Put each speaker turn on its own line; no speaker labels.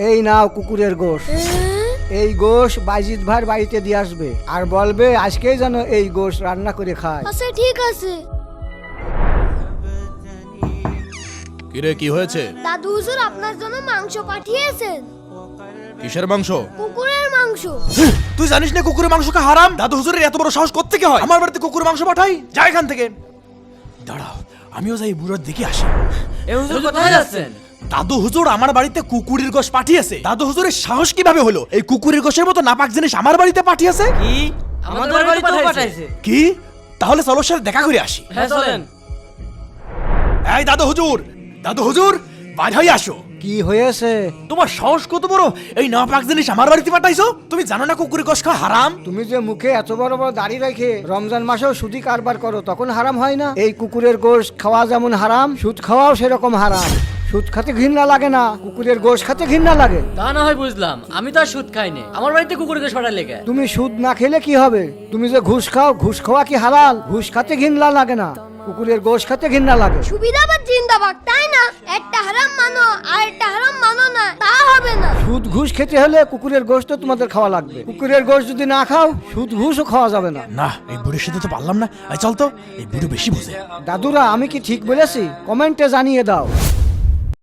এই নাও কুকুরের গোশ। এই গোশ বাইজিৎ ভাইয়ের বাড়িতে দিয়ে আসবে আর বলবে আজকেই যেন এই গোশ রান্না করে খায়।
আচ্ছা ঠিক আছে।
কিরে কি হয়েছে?
দাদু হুজুর আপনার জন্য মাংস পাঠিয়েছেন।
কিসের মাংস?
কুকুরের মাংস।
তুই জানিস না কুকুরের মাংসকে হারাম? দাদু হুজুরের এত বড় সাহস কোত্থেকে হয় আমার বাড়িতে কুকুরের মাংস পাঠাই? যা এখান থেকে। দাঁড়াও আমিও যাই বুড়োর দিকে আসি।
এ হুজুর কোথায় যাচ্ছেন?
দাদু হুজুর আমার বাড়িতে কুকুরের গোশ পাঠিয়েছে। দাদু হুজুরের সাহস কিভাবে হলো এই কুকুরের গোশের মতো নাপাক জিনিস আমার বাড়িতে পাঠিয়েছে?
কি আমাদের বাড়িতেও পাঠাইছে?
কি? তাহলে চলো সাথে দেখা করে আসি।
হ্যাঁ চলেন।
এই দাদু হুজুর, দাদু হুজুর বাইরে হয়ে আসো।
কি হয়েছে?
তোমার সাহস কত বড় এই নাপাক জিনিস আমার বাড়িতে পাঠাইছো? তুমি জানো না কুকুরের গোশ খাওয়া হারাম?
তুমি যে মুখে এত বড় বড় দাড়ি রেখে রমজান মাসেও সুদি কারবার করো তখন হারাম হয় না? এই কুকুরের গোশ খাওয়া যেমন হারাম, সুদ খাওয়াও সেরকম হারাম। সুদ খেতে ঘৃণা লাগে না, কুকুরের গোশ খেতে ঘৃণা লাগে।
তা না হয় বুঝলাম, আমি তো আর সুদ খাইনি। আমার বাড়িতে কুকুরকে সরাই লেগে।
তুমি সুদ না খেলে কি হবে? তুমি যে ঘুষ খাও, ঘুষ খাওয়া কি হালাল? ঘুষ খেতে ঘৃণা লাগে না, কুকুরের গোশ খেতে ঘৃণা লাগে।
সুবিধাবাদ জিন্দাবাদ, তাই না? একটা হারাম মানো আর একটা হারাম মানো না, তা হবে না।
সুদ ঘুষ খেতে হলে কুকুরের গোশ তো তোমাদের খাওয়া লাগবে। কুকুরের গোশ যদি না খাও সুদ ঘুষও খাওয়া যাবে না।
না এই বুড়ির সাথে তো পারলাম না। চল তো, এই বুড়ো বেশি বোঝে।
দাদুরা আমি কি ঠিক বলেছি? কমেন্টে জানিয়ে দাও।